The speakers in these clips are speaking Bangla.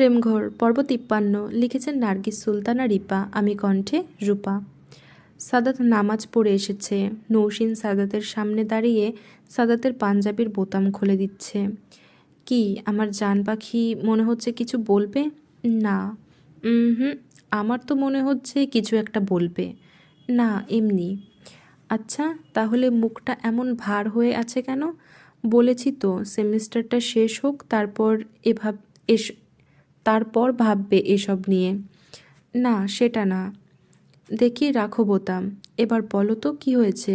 প্রেমঘর পর্ব ৫৩ লিখেছেন নার্গিস সুলতানা রিপা। আমি কণ্ঠে রূপা। সাদাত নামাজ পড়ে এসেছে। নৌশিন সাদাতের সামনে দাঁড়িয়ে সাদাতের পাঞ্জাবির বোতাম খুলে দিচ্ছে। কি আমার জান পাখি, মনে হচ্ছে কিছু বলবে? না। হুম, আমার তো মনে হচ্ছে কিছু একটা বলবে। না, এমনি। আচ্ছা, তাহলে মুখটা এমন ভার হয়ে আছে কেন? বলেছি তো সেমিস্টারটা শেষ হোক, তারপর ভাববে এসব নিয়ে। না, সেটা না। দেখি, রাখো বোতাম। এবার বলো তো কী হয়েছে?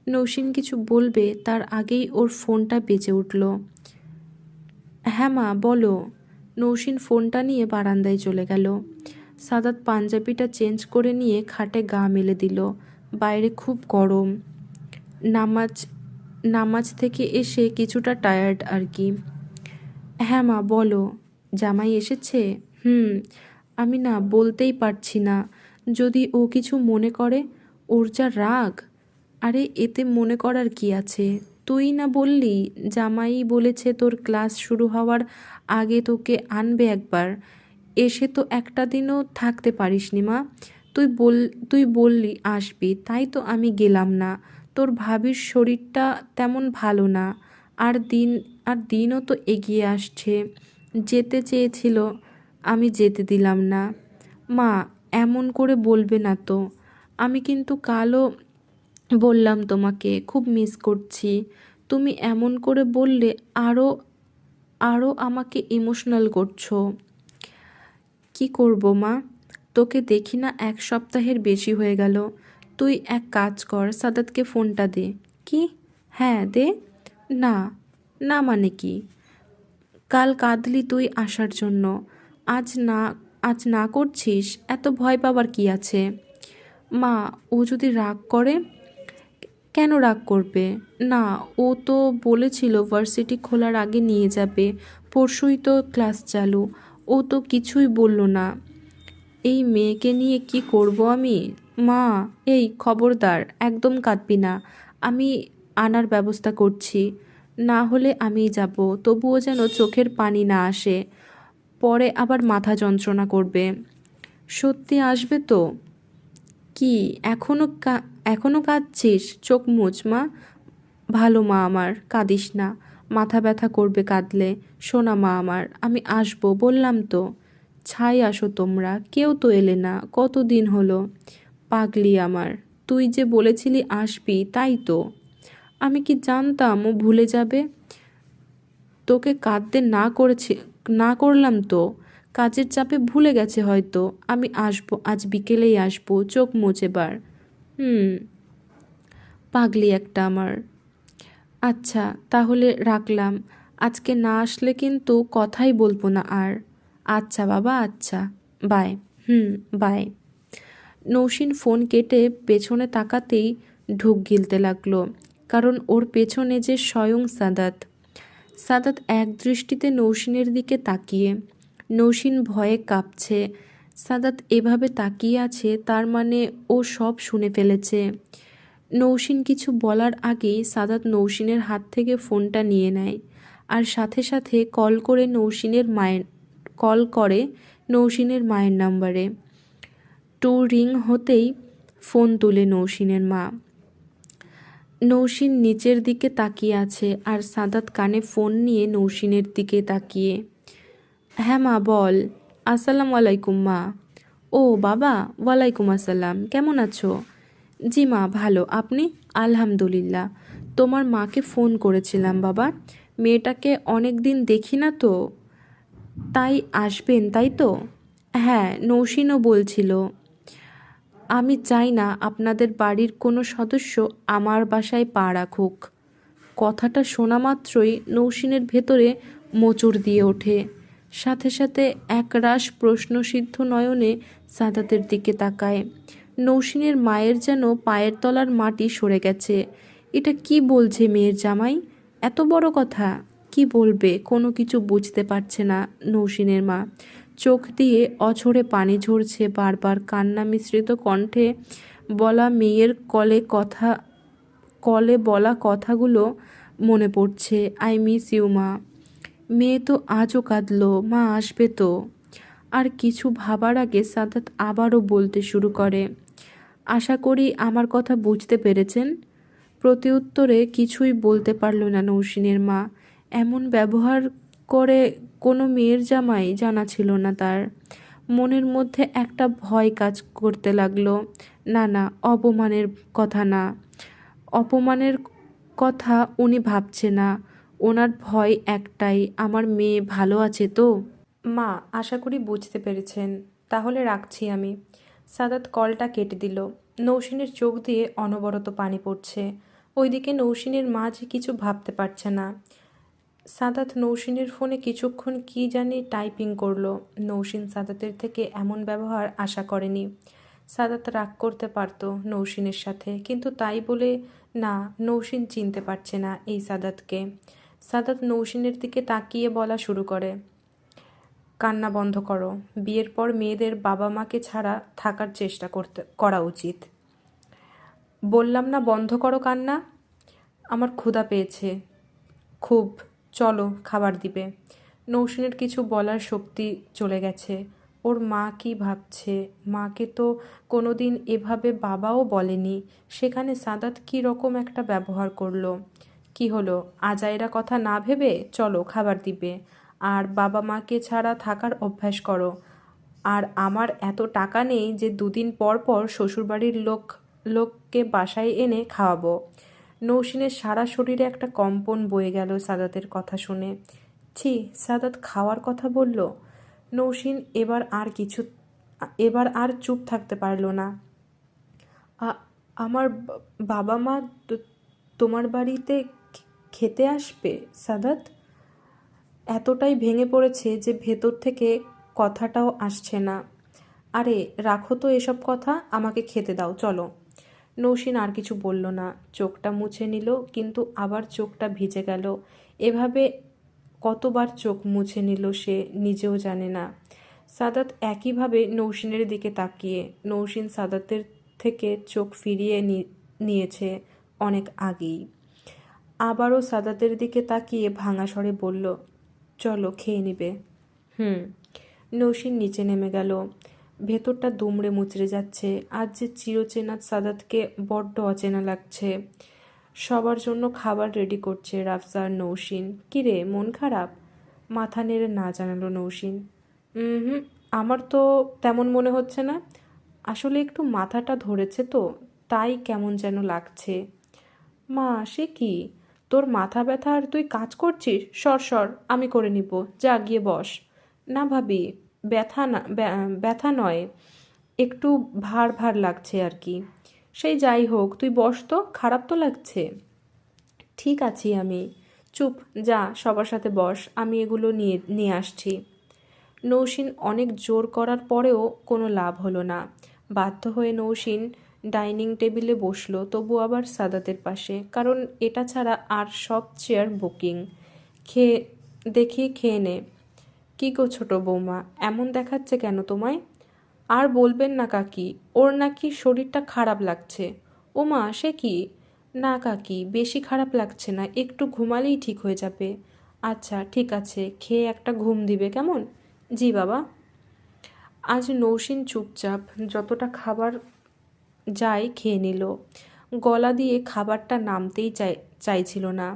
নৌশিন কিছু বলবে তার আগেই ওর ফোনটা বেজে উঠল। হ্যাঁ মা, বলো। নৌশিন ফোনটা নিয়ে বারান্দায় চলে গেল। সাদাত পাঞ্জাবিটা চেঞ্জ করে নিয়ে খাটে গা মেলে দিল। বাইরে খুব গরম। নামাজ থেকে এসে কিছুটা টায়ার্ড আর কি। হ্যাঁ মা, বলো। জামাই এসেছে? আমি না বলতেই পারছি না। যদি ও কিছু মনে করে। ওর যা রাগ। আরে এতে মনে করার কি আছে? তুই না বললি জামাই বলেছে তোর ক্লাস শুরু হওয়ার আগে তোকে আনবে একবার। এসে তো একটা দিনও থাকতে পারিসনি মা। তুই বললি আসবি, তাই তো আমি গেলাম না। তোর ভাবির শরীরটা তেমন ভালো না। আর দিনও তো এগিয়ে আসছে। যেতে চেয়েছিল, আমি যেতে দিলাম না। মা, এমন করে বলবে না তো। আমি কিন্তু কালও বললাম তোমাকে খুব মিস করছি। তুমি এমন করে বললে আরও আরও আমাকে ইমোশনাল করছো। কি করব মা? তোকে দেখি না 1 সপ্তাহের বেশি হয়ে গেল। তুই এক কাজ কর, সাদাতকে ফোনটা দে। কি? হ্যাঁ, দে। না। না মানে কি? কাল কাঁদলি তুই আসার জন্য। আজ না আজ না করছিস? এত ভয় পাবার কি আছে? মা, ও যদি রাগ করে? কেন রাগ করবে? না, ও তো বলেছিল ভার্সিটি খোলার আগে নিয়ে যাবে। পরশুই তো ক্লাস চালু। ও তো কিছুই বলল না। এই মেয়েকে নিয়ে কি করব আমি? মা, এই খবরদার, একদম কাঁদবি না। আমি আনার ব্যবস্থা করছি। না হলে আমিই যাব। তবুও যেন চোখের পানি না আসে। পরে আবার মাথা যন্ত্রণা করবে। সত্যি আসবে তো? কি এখনো কাঁদছিস? চোখ মুছ মা। ভালো মা আমার, কাঁদিস না। মাথা ব্যথা করবে কাঁদলে। শোনা মা আমার, আমি আসবো বললাম তো। ছাই আসো তোমরা, কেউ তো এলে না, কতদিন হলো। পাগলি আমার, তুই যে বলেছিলি আসবি, তাই তো। আমি কি জানতাম ও ভুলে যাবে? তোকে কাঁদতে না করলাম তো। কাজের চাপে ভুলে গেছে হয়তো। আমি আসবো, আজ বিকেলেই আসবো। চোখ মুছ এবার। পাগলি একটা আমার। আচ্ছা, তাহলে রাখলাম। আজকে না আসলে কিন্তু কথাই বলবো না আর। আচ্ছা বাবা, আচ্ছা। বাই। বাই। নৌশিন ফোন কেটে পেছনে তাকাতেই ঢোক গিলতে লাগলো। কারণ ওর পেছনে যে স্বয়ং সাদাত। সাদাত এক দৃষ্টিতে নৌশিনের দিকে তাকিয়ে। নৌশিন ভয়ে কাঁপছে। সাদাত এভাবে তাকিয়ে আছে, তার মানে ও সব শুনে ফেলেছে। নৌশিন কিছু বলার আগেই সাদাত নৌশিনের হাত থেকে ফোনটা নিয়ে নেয়। আর সাথে সাথে কল করে নৌশিনের মায়ের নাম্বারে। রিং হতেই ফোন তুলে নৌশিনের মা। নৌশিন নিচের দিকে তাকিয়ে আছে আর সাদাত কানে ফোন নিয়ে নৌশিনের দিকে তাকিয়ে। হ্যাঁ মা, বল। আসসালামু আলাইকুম মা। ও বাবা, ওয়ালাইকুম আসসালাম। কেমন আছো? জি মা, ভালো। আপনি? আলহামদুলিল্লাহ। তোমার মাকে ফোন করেছিলাম বাবা। মেয়েটাকে অনেক দিন দেখি না তো। তাই আসবেন, তাই তো? হ্যাঁ, নৌশিনও বলছিল। আমি চাই না আপনাদের বাড়ির কোনো সদস্য আমার বাসায় পা রাখুক। কথাটা শোনা মাত্রই নৌশিনের ভেতরে মোচড় দিয়ে ওঠে। সাথে সাথে একরাশ প্রশ্নসিদ্ধ নয়নে সাদাতের দিকে তাকায়। নৌশিনের মায়ের যেন পায়ের তলার মাটি সরে গেছে। এটা কি বলছে মেয়ের জামাই? এত বড় কথা! কি বলবে কোনো কিছু বুঝতে পারছে না নৌশিনের মা। চোখ দিয়ে অঝরে পানি ঝরছে। বারবার কান্না মিশ্রিত কণ্ঠে বলা মেয়ের কলে বলা কথাগুলো মনে পড়ছে। আই মিস ইউ মা। মেয়ে তো আজও কাঁদলো, মা আসবে তো? আর কিছু ভাবার আগে সাদাত আবারও বলতে শুরু করে, আশা করি আমার কথা বুঝতে পেরেছেন। প্রতিউত্তরে কিছুই বলতে পারল না নৌসিনের মা। এমন ব্যবহার করে কোনো মেয়ের জামাই জানা ছিল না তার। মনের মধ্যে একটা ভয় কাজ করতে লাগলো। না না, অপমানের কথা না, অপমানের কথা উনি ভাবছে না। ওনার ভয় একটাই, আমার মেয়ে ভালো আছে তো। মা, আশা করি বুঝতে পেরেছেন, তাহলে রাখছি আমি। সাদাত কলটা কেটে দিল। নৌসিনের চোখ দিয়ে অনবরত পানি পড়ছে। ওইদিকে নৌসিনের মা যে কিছু ভাবতে পারছে না। সাদাত নৌসিনের ফোনে কিছুক্ষণ কি জানি টাইপিং করলো। নৌসিন সাদাতের থেকে এমন ব্যবহার আশা করেনি। সাদাত রাগ করতে পারতো নৌসিনের সাথে, কিন্তু তাই বলে না, নৌসিন চিনতে পারছে না এই সাদাতকে। সাদাত নৌসিনের দিকে তাকিয়ে বলা শুরু করে, কান্না বন্ধ করো। বিয়ের পর মেয়েদের বাবা মাকে ছাড়া থাকার চেষ্টা করা উচিত। বললাম না বন্ধ করো কান্না। আমার ক্ষুধা পেয়েছে খুব, চলো খাবার দিবে। নৌসিনের কিছু বলার শক্তি চলে গেছে। ওর মা কি ভাবছে? মাকে তো কোনোদিন এভাবে বাবাও বলেনি, সেখানে সাদাত কি রকম একটা ব্যবহার করলো। কি হলো, আজাইরা কথা না ভেবে চলো খাবার দিবে, আর বাবা মাকে ছাড়া থাকার অভ্যাস করো। আর আমার এত টাকা নেই যে দুদিন পর পর শ্বশুরবাড়ির লোককে বাসায় এনে খাওয়াবো। নৌসিনের সারা শরীরে একটা কম্পন বয়ে গেল সাদাতের কথা শুনে। ছি, সাদাত খাওয়ার কথা বলল। নৌসিন এবার আর চুপ থাকতে পারল না। আমার বাবা মা তোমার বাড়িতে খেতে আসবে সাদাত? এতটাই ভেঙে পড়েছে যে ভেতর থেকে কথাটাও আসছে না। আরে রাখো তো এসব কথা, আমাকে খেতে দাও, চলো। নৌসিন আর কিছু বলল না, চোখটা মুছে নিল, কিন্তু আবার চোখটা ভিজে গেল। এভাবে কতবার চোখ মুছে নিল সে নিজেও জানে না। সাদাত একইভাবে নৌসিনের দিকে তাকিয়ে। নৌসিন সাদাতের থেকে চোখ ফিরিয়ে নিয়েছে অনেক আগেই। আবারও সাদাতের দিকে তাকিয়ে ভাঙা স্বরে বলল, চলো খেয়ে নিবে। নৌসিন নিচে নেমে গেল। ভেতরটা দুমড়ে মুচড়ে যাচ্ছে। আজ যে চিরচেনা সাদাতকে বড্ড অচেনা লাগছে। সবার জন্য খাবার রেডি করছে রাফসা আর নৌসিন। কিরে, মন খারাপ? মাথা নেড়ে না জানালো নৌসিন। আমার তো তেমন মনে হচ্ছে না, আসলে একটু মাথাটা ধরেছে তো, তাই কেমন যেন লাগছে। মা, সে কি, তোর মাথা ব্যথা আর তুই কাজ করছিস? সর, আমি করে নিব, যা গিয়ে বস। না ভাবি, ব্যথা নয়, একটু ভার লাগছে আর কি। সেই যাই হোক, তুই বস তো, খারাপ তো লাগছে। ঠিক আছি আমি। চুপ, যা সবার সাথে বস, আমি এগুলো নিয়ে আসছি। নৌসিন অনেক জোর করার পরেও কোনো লাভ হলো না। বাধ্য হয়ে নৌসিন ডাইনিং টেবিলে বসলো, তবু আবার সাদাতের পাশে, কারণ এটা ছাড়া আর সব চেয়ার বুকিং। খেয়ে নে। কী গো ছোট বৌমা, এমন দেখাচ্ছে কেন তোমায়? আর বলবেন না কাকি, ওর নাকি শরীরটা খারাপ লাগছে। ও মা, সে কি? না কাকি, বেশি খারাপ লাগছে না, একটু ঘুমালেই ঠিক হয়ে যাবে। আচ্ছা ঠিক আছে, খেয়ে একটা ঘুম দিবে কেমন? জি বাবা। আজ নৌসিন চুপচাপ যতটা খাবার যায় খেয়ে নিল। গলা দিয়ে খাবারটা নামতেই চাইছিল না।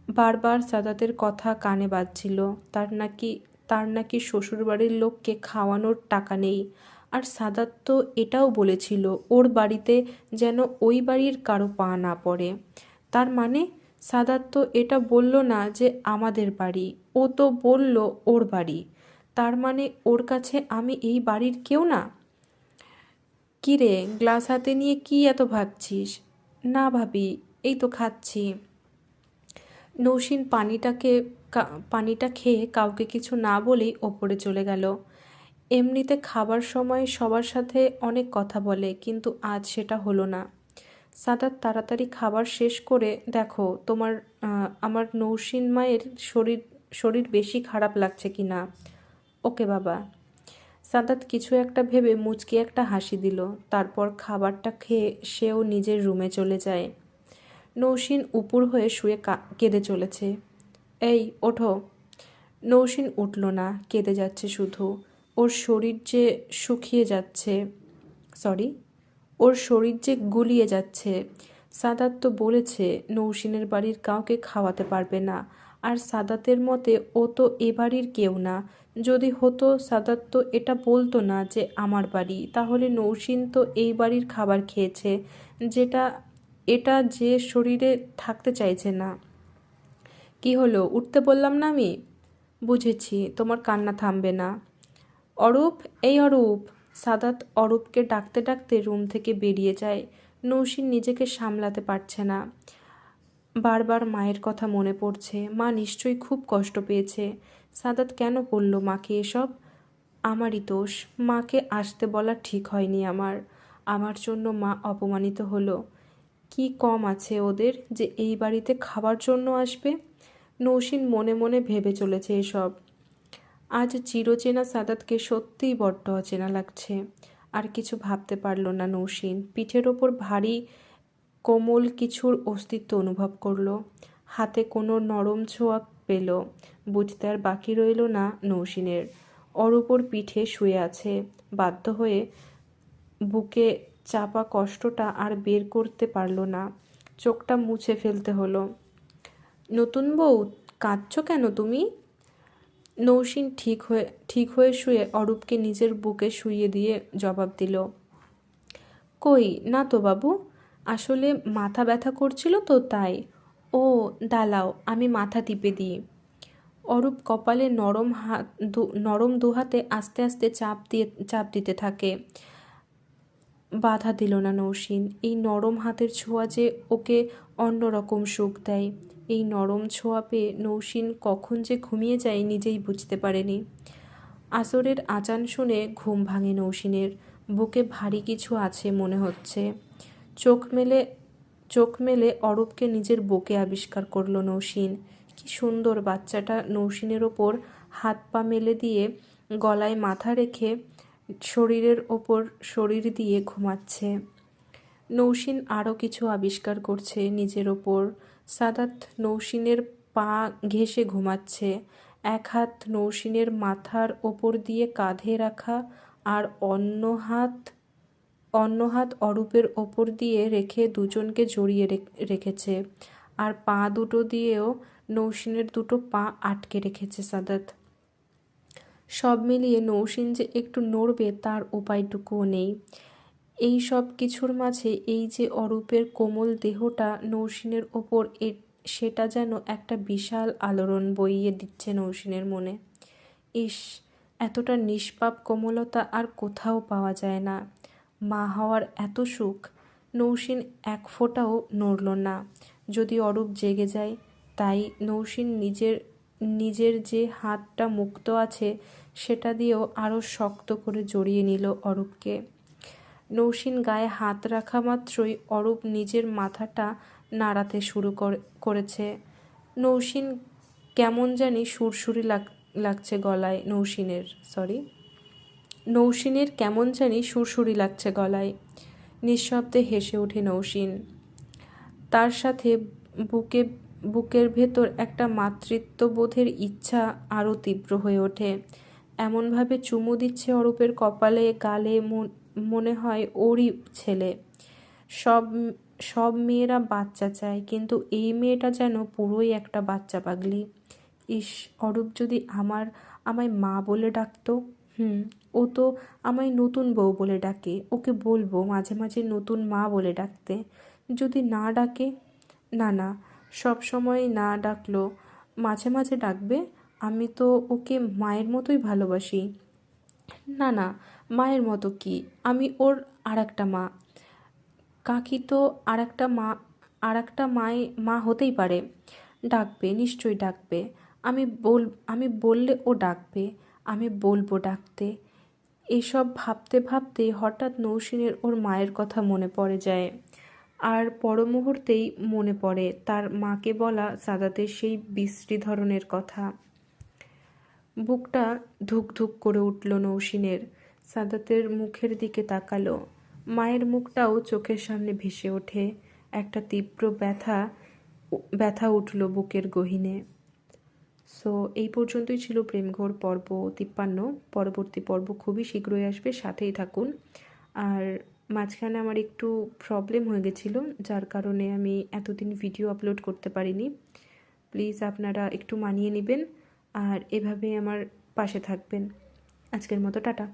বারবার সাদাতের কথা কানে বাজছিল, তার নাকি শ্বশুরবাড়ির লোককে খাওয়ানোর টাকা নেই। আর সাদাত তো এটাও বলেছিল ওর বাড়িতে যেন ওই বাড়ির কারো পা না পড়ে। তার মানে সাদাত তো এটা বলল না যে আমাদের বাড়ি, ও তো বলল ওর বাড়ি। তার মানে ওর কাছে আমি এই বাড়ির কেউ না। কী রে, গ্লাস হাতে নিয়ে কি এত ভাবছিস? না ভাবি, এই তো খাচ্ছি। নৌসিন পানিটা খেয়ে কাউকে কিছু না বলেই ওপরে চলে গেল। এমনিতে খাবার সময় সবার সাথে অনেক কথা বলে, কিন্তু আজ সেটা হলো না। সাদাত তাড়াতাড়ি খাবার শেষ করে, দেখো আমার নৌসিন মায়ের শরীর বেশি খারাপ লাগছে কি না। ওকে বাবা। সাদাত কিছু একটা ভেবে মুচকি একটা হাসি দিল। তারপর খাবারটা খেয়ে সেও নিজের রুমে চলে যায়। নৌসিন উপুর হয়ে শুয়ে কেঁদে চলেছে। এই ওঠো। নৌসিন উঠল না, কেঁদে যাচ্ছে শুধু। ওর শরীর যে শুকিয়ে যাচ্ছে, সরি, ওর শরীর যে গুলিয়ে যাচ্ছে। সাদাত তো বলেছে নৌসিনের বাড়ির কাউকে খাওয়াতে পারবে না, আর সাদাতের মতে ও তো এ বাড়ির কেউ না। যদি হতো সাদাত তো এটা বলতো না যে আমার বাড়ি, তাহলে নৌসিন তো এই বাড়ির খাবার খেয়েছে, যেটা এটা যে শরীরে থাকতে চাইছে না। কি হলো, উঠতে বললাম না আমি? বুঝেছি, তোমার কান্না থামবে না। অরূপ, এই অরূপ! সাদাত অরূপকে ডাকতে ডাকতে রুম থেকে বেরিয়ে যায়। নৌসিন নিজেকে সামলাতে পারছে না। বারবার মায়ের কথা মনে পড়ছে। মা নিশ্চয়ই খুব কষ্ট পেয়েছে। সাদাত কেন বলল মাকে এসব? আমারই দোষ। মাকে আসতে বলা ঠিক হয়নি আমার। আমার জন্য মা অপমানিত হলো। কি কম আছে ওদের যে এই বাড়িতে খাবার জন্য আসবে? নৌসিন মনে মনে ভেবে চলেছে এসব। আজ চিরচেনা সাদাতকে সত্যিই বড্ড অচেনা লাগছে। আর কিছু ভাবতে পারল না নৌসিন। পিঠের ওপর ভারী কোমল কিছুর অস্তিত্ব অনুভব করলো। হাতে কোনো নরম ছোঁয়া পেল। বুঝতে আর বাকি রইল না নৌসিনের। অরূপর পিঠে শুয়ে আছে। বাধ্য হয়ে বুকে চাপা কষ্টটা আর বের করতে পারল না। চোখটা মুছে ফেলতে হলো। নতুন বউ, কাঁদছো কেন তুমি? নৌসিন ঠিক হয়ে শুয়ে অরূপকে নিজের বুকে শুইয়ে দিয়ে জবাব দিল, কই না তো বাবু, আসলে মাথা ব্যথা করছিল তো তাই। ও, দাঁড়াও আমি মাথা টিপে দিই। অরূপ কপালে নরম দুহাতে আস্তে আস্তে চাপ দিতে থাকে। বাধা দিল না নৌসিন। এই নরম হাতের ছোঁয়া যে ওকে অন্যরকম সুখ দেয়। এই নরম ছোঁয়া পেয়ে নৌসিন কখন যে ঘুমিয়ে যায় নিজেই বুঝতে পারেনি। আসরের আজান শুনে ঘুম ভাঙে নৌসিনের। বুকে ভারী কিছু আছে মনে হচ্ছে। চোখ মেলে অরূপকে নিজের বুকে আবিষ্কার করলো নৌসিন। কি সুন্দর বাচ্চাটা নৌসিনের ওপর হাত পা মেলে দিয়ে গলায় মাথা রেখে শরীরের ওপর শরীর দিয়ে ঘুমাচ্ছে। নৌসিন আরও কিছু আবিষ্কার করছে নিজের ওপর। সাদাত নৌসিনের পা ঘেঁষে ঘুমাচ্ছে। এক হাত নৌসিনের মাথার ওপর দিয়ে কাঁধে রাখা, আর অন্য হাত অরূপের ওপর দিয়ে রেখে দুজনকে জড়িয়ে রেখেছে। আর পা দুটো দিয়েও নৌসিনের দুটো পা আটকে রেখেছে সাদাত। সব মিলিয়ে নৌসিন যে একটু নড়বে তার উপায়টুকুও নেই। এই সব কিছুর মাঝে এই যে অরূপের কোমল দেহটা নৌসিনের ওপর, সেটা যেন একটা বিশাল আলোড়ন বইয়ে দিচ্ছে নৌসিনের মনে। ইস, এতটা নিষ্পাপ কোমলতা আর কোথাও পাওয়া যায় না। মা হওয়ার এত সুখ। নৌসিন এক ফোঁটাও নড়ল না। যদি অরূপ জেগে যায়, তাই নৌসিন নিজের যে হাতটা মুক্ত আছে সেটা দিয়েও আরও শক্ত করে জড়িয়ে নিল অরূপকে। নৌসিন গায়ে হাত রাখা মাত্রই অরূপ নিজের মাথাটা নাড়াতে শুরু করেছে। নৌসিন কেমন জানি সুরসুরি লাগছে গলায়। নৌসিনের কেমন জানি সুরসুরি লাগছে গলায়। নিঃশব্দে হেসে ওঠে নৌসিন। তার সাথে বুকের ভেতর একটা মাতৃত্ববোধের ইচ্ছা আরও তীব্র হয়ে ওঠে। এমনভাবে চুমু দিচ্ছে অরূপের কপালে, গালে, মনে হয় ওরই ছেলে। সব মেয়েরা বাচ্চা চায়, কিন্তু এই মেয়েটা যেন পুরোই একটা বাচ্চা পাগলি। ইস, অরূপ যদি আমায় মা বলে ডাকতো। ও তো আমায় নতুন বউ বলে ডাকে। ওকে বলবো মাঝে মাঝে নতুন মা বলে ডাকতে। যদি না ডাকে, না, সব সময় না ডাকলো মাঝে মাঝে ডাকবে। আমি তো ওকে মায়ের মতোই ভালোবাসি। না, মায়ের মতো কি, আমি ওর আর একটা মা। কাকি তো আর একটা মা হতেই পারে। ডাকবে, নিশ্চয়ই ডাকবে। আমি বললে ও ডাকবে। আমি বলবো ডাকতে। এসব ভাবতে ভাবতে হঠাৎ নৌসিনের ওর মায়ের কথা মনে পড়ে যায়। আর পর মুহূর্তেই মনে পড়ে তার মাকে বলা সাদাতের সেই বিশ্রী ধরনের কথা। বুকটা ধুক ধুক করে উঠল নৌসিনের। সাদাতের মুখের দিকে তাকালো। মায়ের মুখটাও চোখের সামনে ভেসে ওঠে। একটা তীব্র ব্যথা উঠল বুকের গহীনে। সো এই পর্যন্তই ছিল প্রেমঘোর পর্ব 53। পরবর্তী পর্ব খুবই শীঘ্রই আসবে, সাথেই থাকুন। আর মাঝখানে আমার একটু প্রবলেম হয়ে গেছিলো, যার কারণে আমি এতদিন ভিডিও আপলোড করতে পারিনি। প্লিজ আপনারা একটু মানিয়ে নেবেন আর এভাবে আমার পাশে থাকবেন। আজকের মতো টাটা।